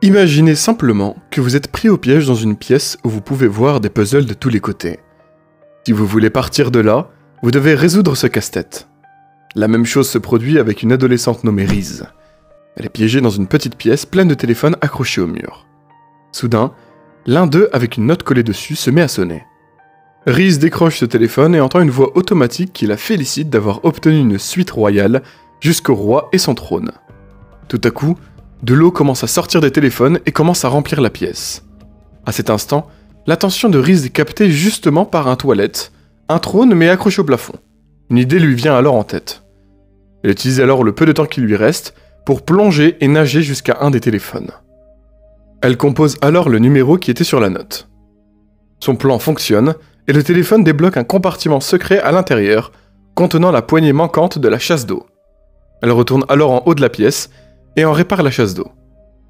Imaginez simplement que vous êtes pris au piège dans une pièce où vous pouvez voir des puzzles de tous les côtés. Si vous voulez partir de là, vous devez résoudre ce casse-tête. La même chose se produit avec une adolescente nommée Riz. Elle est piégée dans une petite pièce pleine de téléphones accrochés au mur. Soudain, l'un d'eux, avec une note collée dessus, se met à sonner. Riz décroche ce téléphone et entend une voix automatique qui la félicite d'avoir obtenu une suite royale jusqu'au roi et son trône. Tout à coup, de l'eau commence à sortir des téléphones et commence à remplir la pièce. À cet instant, l'attention de Riz est captée justement par un toilette, un trône mais accroché au plafond. Une idée lui vient alors en tête. Elle utilise alors le peu de temps qui lui reste pour plonger et nager jusqu'à un des téléphones. Elle compose alors le numéro qui était sur la note. Son plan fonctionne et le téléphone débloque un compartiment secret à l'intérieur contenant la poignée manquante de la chasse d'eau. Elle retourne alors en haut de la pièce et en répare la chasse d'eau.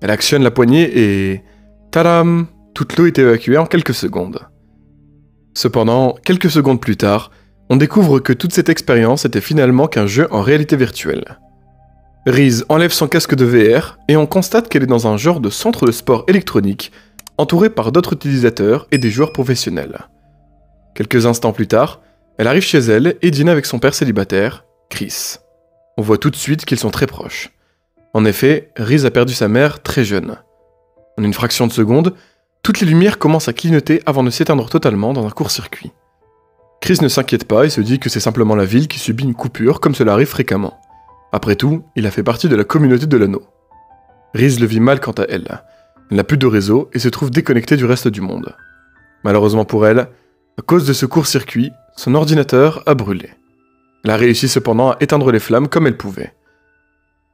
Elle actionne la poignée et... tadam! Toute l'eau est évacuée en quelques secondes. Cependant, quelques secondes plus tard, on découvre que toute cette expérience était finalement qu'un jeu en réalité virtuelle. Riz enlève son casque de VR et on constate qu'elle est dans un genre de centre de sport électronique, entourée par d'autres utilisateurs et des joueurs professionnels. Quelques instants plus tard, elle arrive chez elle et dîne avec son père célibataire, Chris. On voit tout de suite qu'ils sont très proches. En effet, Riz a perdu sa mère très jeune. En une fraction de seconde, toutes les lumières commencent à clignoter avant de s'éteindre totalement dans un court-circuit. Chris ne s'inquiète pas et se dit que c'est simplement la ville qui subit une coupure comme cela arrive fréquemment. Après tout, il a fait partie de la communauté de l'anneau. Riz le vit mal quant à elle. Elle n'a plus de réseau et se trouve déconnectée du reste du monde. Malheureusement pour elle, à cause de ce court-circuit, son ordinateur a brûlé. Elle a réussi cependant à éteindre les flammes comme elle pouvait.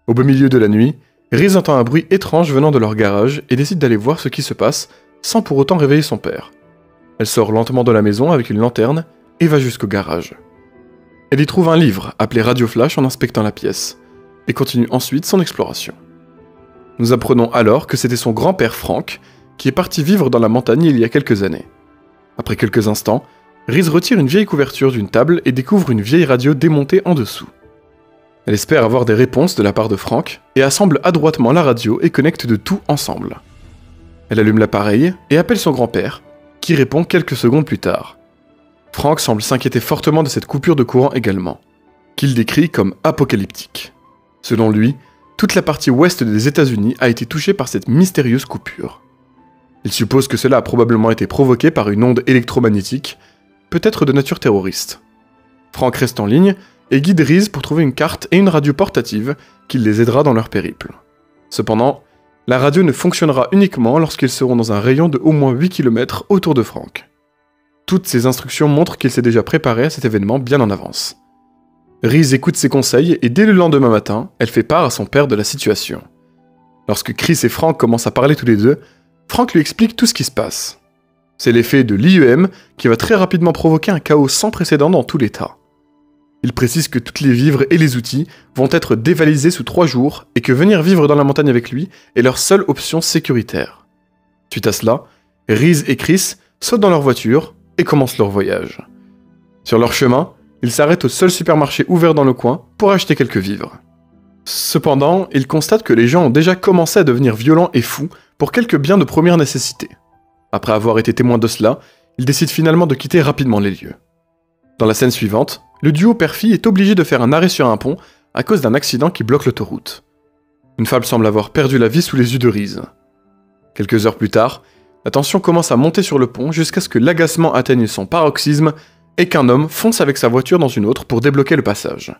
Au beau milieu de la nuit, Riz entend un bruit étrange venant de leur garage et décide d'aller voir ce qui se passe sans pour autant réveiller son père. Elle sort lentement de la maison avec une lanterne et va jusqu'au garage. Elle y trouve un livre appelé Radio Flash en inspectant la pièce et continue ensuite son exploration. Nous apprenons alors que c'était son grand-père Frank qui est parti vivre dans la montagne il y a quelques années. Après quelques instants, Riz retire une vieille couverture d'une table et découvre une vieille radio démontée en dessous. Elle espère avoir des réponses de la part de Frank et assemble adroitement la radio et connecte de tout ensemble. Elle allume l'appareil et appelle son grand-père, qui répond quelques secondes plus tard. Frank semble s'inquiéter fortement de cette coupure de courant également, qu'il décrit comme apocalyptique. Selon lui, toute la partie ouest des États-Unis a été touchée par cette mystérieuse coupure. Il suppose que cela a probablement été provoqué par une onde électromagnétique, peut-être de nature terroriste. Frank reste en ligne et guide Riz pour trouver une carte et une radio portative qui les aidera dans leur périple. Cependant, la radio ne fonctionnera uniquement lorsqu'ils seront dans un rayon de au moins 8 km autour de Frank. Toutes ces instructions montrent qu'il s'est déjà préparé à cet événement bien en avance. Riz écoute ses conseils et dès le lendemain matin, elle fait part à son père de la situation. Lorsque Chris et Frank commencent à parler tous les deux, Frank lui explique tout ce qui se passe. C'est l'effet de l'IEM qui va très rapidement provoquer un chaos sans précédent dans tout l'État. Il précise que tous les vivres et les outils vont être dévalisés sous 3 jours et que venir vivre dans la montagne avec lui est leur seule option sécuritaire. Suite à cela, Riz et Chris sautent dans leur voiture et commencent leur voyage. Sur leur chemin, ils s'arrêtent au seul supermarché ouvert dans le coin pour acheter quelques vivres. Cependant, ils constatent que les gens ont déjà commencé à devenir violents et fous pour quelques biens de première nécessité. Après avoir été témoins de cela, ils décident finalement de quitter rapidement les lieux. Dans la scène suivante, le duo père-fille est obligé de faire un arrêt sur un pont à cause d'un accident qui bloque l'autoroute. Une femme semble avoir perdu la vie sous les yeux de Riz. Quelques heures plus tard, la tension commence à monter sur le pont jusqu'à ce que l'agacement atteigne son paroxysme et qu'un homme fonce avec sa voiture dans une autre pour débloquer le passage.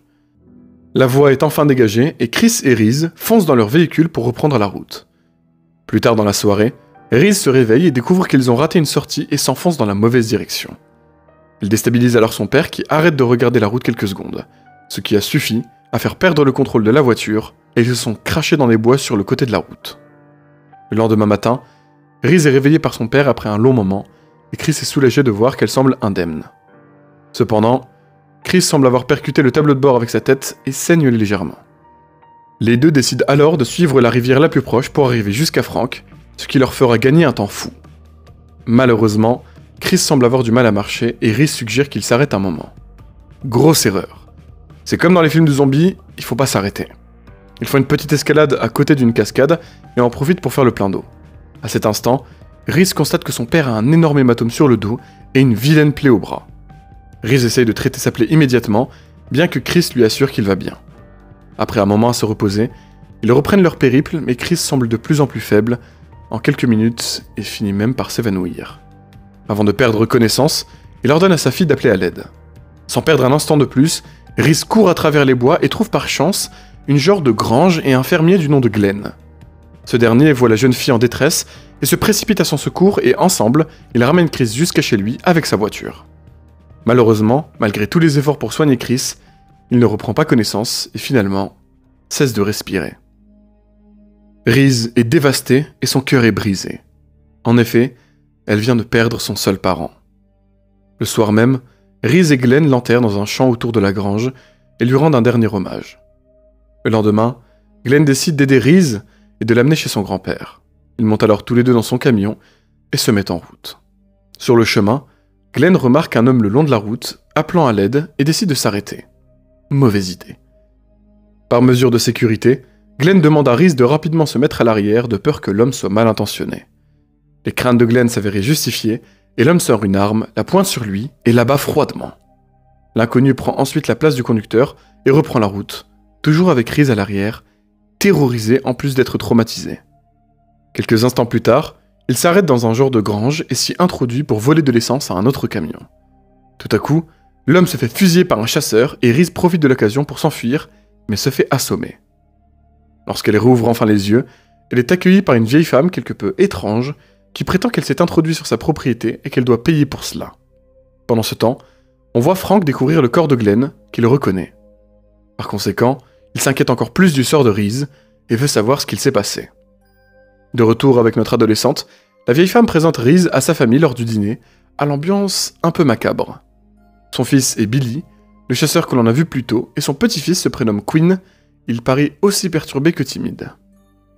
La voie est enfin dégagée et Chris et Riz foncent dans leur véhicule pour reprendre la route. Plus tard dans la soirée, Riz se réveille et découvre qu'ils ont raté une sortie et s'enfoncent dans la mauvaise direction. Il déstabilise alors son père qui arrête de regarder la route quelques secondes, ce qui a suffi à faire perdre le contrôle de la voiture et ils se sont crachés dans les bois sur le côté de la route. Le lendemain matin, Riz est réveillée par son père après un long moment et Chris est soulagé de voir qu'elle semble indemne. Cependant, Chris semble avoir percuté le tableau de bord avec sa tête et saigne légèrement. Les deux décident alors de suivre la rivière la plus proche pour arriver jusqu'à Frank, ce qui leur fera gagner un temps fou. Malheureusement, Chris semble avoir du mal à marcher et Riz suggère qu'il s'arrête un moment. Grosse erreur. C'est comme dans les films de zombies, il faut pas s'arrêter. Ils font une petite escalade à côté d'une cascade et en profitent pour faire le plein d'eau. À cet instant, Rhys constate que son père a un énorme hématome sur le dos et une vilaine plaie au bras. Rhys essaye de traiter sa plaie immédiatement, bien que Chris lui assure qu'il va bien. Après un moment à se reposer, ils reprennent leur périple, mais Chris semble de plus en plus faible, en quelques minutes, et finit même par s'évanouir. Avant de perdre connaissance, il ordonne à sa fille d'appeler à l'aide. Sans perdre un instant de plus, Rhys court à travers les bois et trouve par chance une genre de grange et un fermier du nom de Glenn. Ce dernier voit la jeune fille en détresse et se précipite à son secours et ensemble, ils ramènent Chris jusqu'à chez lui avec sa voiture. Malheureusement, malgré tous les efforts pour soigner Chris, il ne reprend pas connaissance et finalement cesse de respirer. Rhys est dévastée et son cœur est brisé. En effet, elle vient de perdre son seul parent. Le soir même, Rhys et Glenn l'enterrent dans un champ autour de la grange et lui rendent un dernier hommage. Le lendemain, Glenn décide d'aider Rhys et de l'amener chez son grand-père. Ils montent alors tous les deux dans son camion et se mettent en route. Sur le chemin, Glenn remarque un homme le long de la route, appelant à l'aide et décide de s'arrêter. Mauvaise idée. Par mesure de sécurité, Glenn demande à Rhys de rapidement se mettre à l'arrière de peur que l'homme soit mal intentionné. Les craintes de Glenn s'avéraient justifiées et l'homme sort une arme, la pointe sur lui et l'abat froidement. L'inconnu prend ensuite la place du conducteur et reprend la route, toujours avec Rhys à l'arrière, terrorisé en plus d'être traumatisé. Quelques instants plus tard, il s'arrête dans un genre de grange et s'y introduit pour voler de l'essence à un autre camion. Tout à coup, l'homme se fait fusiller par un chasseur et Rhys profite de l'occasion pour s'enfuir, mais se fait assommer. Lorsqu'elle rouvre enfin les yeux, elle est accueillie par une vieille femme quelque peu étrange qui prétend qu'elle s'est introduite sur sa propriété et qu'elle doit payer pour cela. Pendant ce temps, on voit Frank découvrir le corps de Glenn, qu'il reconnaît. Par conséquent, il s'inquiète encore plus du sort de Rhys et veut savoir ce qu'il s'est passé. De retour avec notre adolescente, la vieille femme présente Rhys à sa famille lors du dîner, à l'ambiance un peu macabre. Son fils est Billy, le chasseur que l'on a vu plus tôt, et son petit-fils se prénomme Quinn. Il paraît aussi perturbé que timide.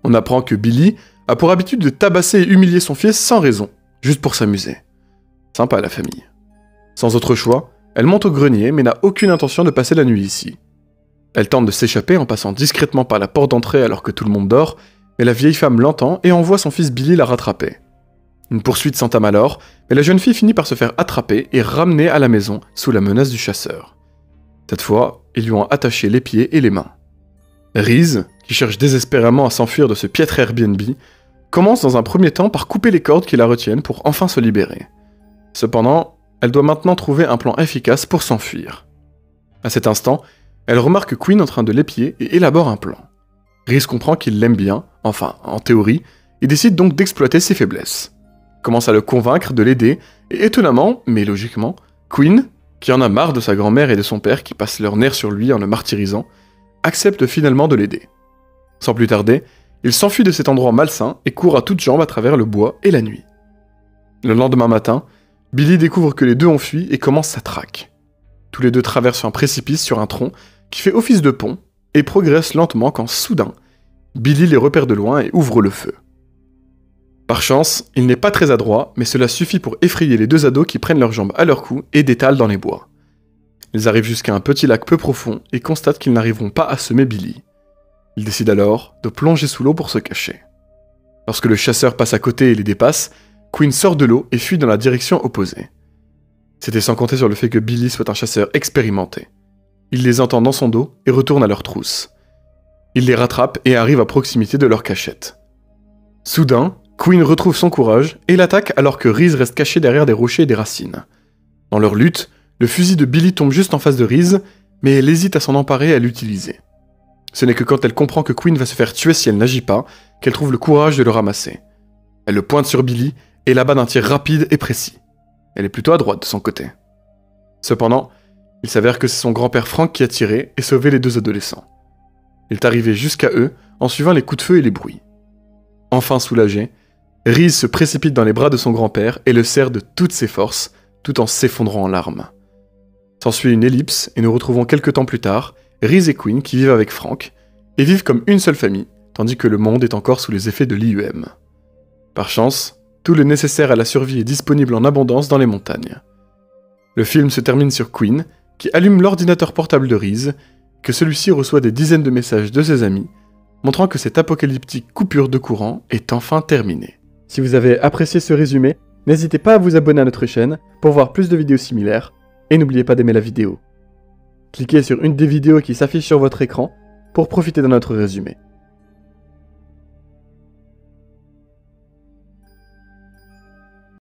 On apprend que Billy a pour habitude de tabasser et humilier son fils sans raison, juste pour s'amuser. Sympa la famille. Sans autre choix, elle monte au grenier mais n'a aucune intention de passer la nuit ici. Elle tente de s'échapper en passant discrètement par la porte d'entrée alors que tout le monde dort, mais la vieille femme l'entend et envoie son fils Billy la rattraper. Une poursuite s'entame alors, mais la jeune fille finit par se faire attraper et ramener à la maison sous la menace du chasseur. Cette fois, ils lui ont attaché les pieds et les mains. Rhys, qui cherche désespérément à s'enfuir de ce piètre Airbnb, commence dans un premier temps par couper les cordes qui la retiennent pour enfin se libérer. Cependant, elle doit maintenant trouver un plan efficace pour s'enfuir. À cet instant, elle remarque Quinn en train de l'épier et élabore un plan. Rhys comprend qu'il l'aime bien, enfin en théorie, et décide donc d'exploiter ses faiblesses. Il commence à le convaincre de l'aider, et étonnamment, mais logiquement, Quinn, qui en a marre de sa grand-mère et de son père qui passent leur nerfs sur lui en le martyrisant, accepte finalement de l'aider. Sans plus tarder, il s'enfuit de cet endroit malsain et court à toutes jambes à travers le bois et la nuit. Le lendemain matin, Billy découvre que les deux ont fui et commence sa traque. Tous les deux traversent un précipice sur un tronc qui fait office de pont et progressent lentement quand soudain, Billy les repère de loin et ouvre le feu. Par chance, il n'est pas très adroit, mais cela suffit pour effrayer les deux ados qui prennent leurs jambes à leur cou et détalent dans les bois. Ils arrivent jusqu'à un petit lac peu profond et constatent qu'ils n'arriveront pas à semer Billy. Ils décident alors de plonger sous l'eau pour se cacher. Lorsque le chasseur passe à côté et les dépasse, Quinn sort de l'eau et fuit dans la direction opposée. C'était sans compter sur le fait que Billy soit un chasseur expérimenté. Il les entend dans son dos et retourne à leur trousse. Il les rattrape et arrive à proximité de leur cachette. Soudain, Quinn retrouve son courage et l'attaque alors que Rhys reste caché derrière des rochers et des racines. Dans leur lutte, le fusil de Billy tombe juste en face de Rhys, mais elle hésite à s'en emparer et à l'utiliser. Ce n'est que quand elle comprend que Quinn va se faire tuer si elle n'agit pas, qu'elle trouve le courage de le ramasser. Elle le pointe sur Billy et l'abat d'un tir rapide et précis. Elle est plutôt à droite de son côté. Cependant, il s'avère que c'est son grand-père Frank qui a tiré et sauvé les deux adolescents. Il est arrivé jusqu'à eux en suivant les coups de feu et les bruits. Enfin soulagé, Rhys se précipite dans les bras de son grand-père et le serre de toutes ses forces, tout en s'effondrant en larmes. S'ensuit une ellipse et nous retrouvons quelques temps plus tard Rhys et Quinn qui vivent avec Frank et vivent comme une seule famille, tandis que le monde est encore sous les effets de l'IUM. Par chance, tout le nécessaire à la survie est disponible en abondance dans les montagnes. Le film se termine sur Quinn, qui allume l'ordinateur portable de Rhys, que celui-ci reçoit des dizaines de messages de ses amis, montrant que cette apocalyptique coupure de courant est enfin terminée. Si vous avez apprécié ce résumé, n'hésitez pas à vous abonner à notre chaîne pour voir plus de vidéos similaires, et n'oubliez pas d'aimer la vidéo. Cliquez sur une des vidéos qui s'affichent sur votre écran pour profiter de notre résumé.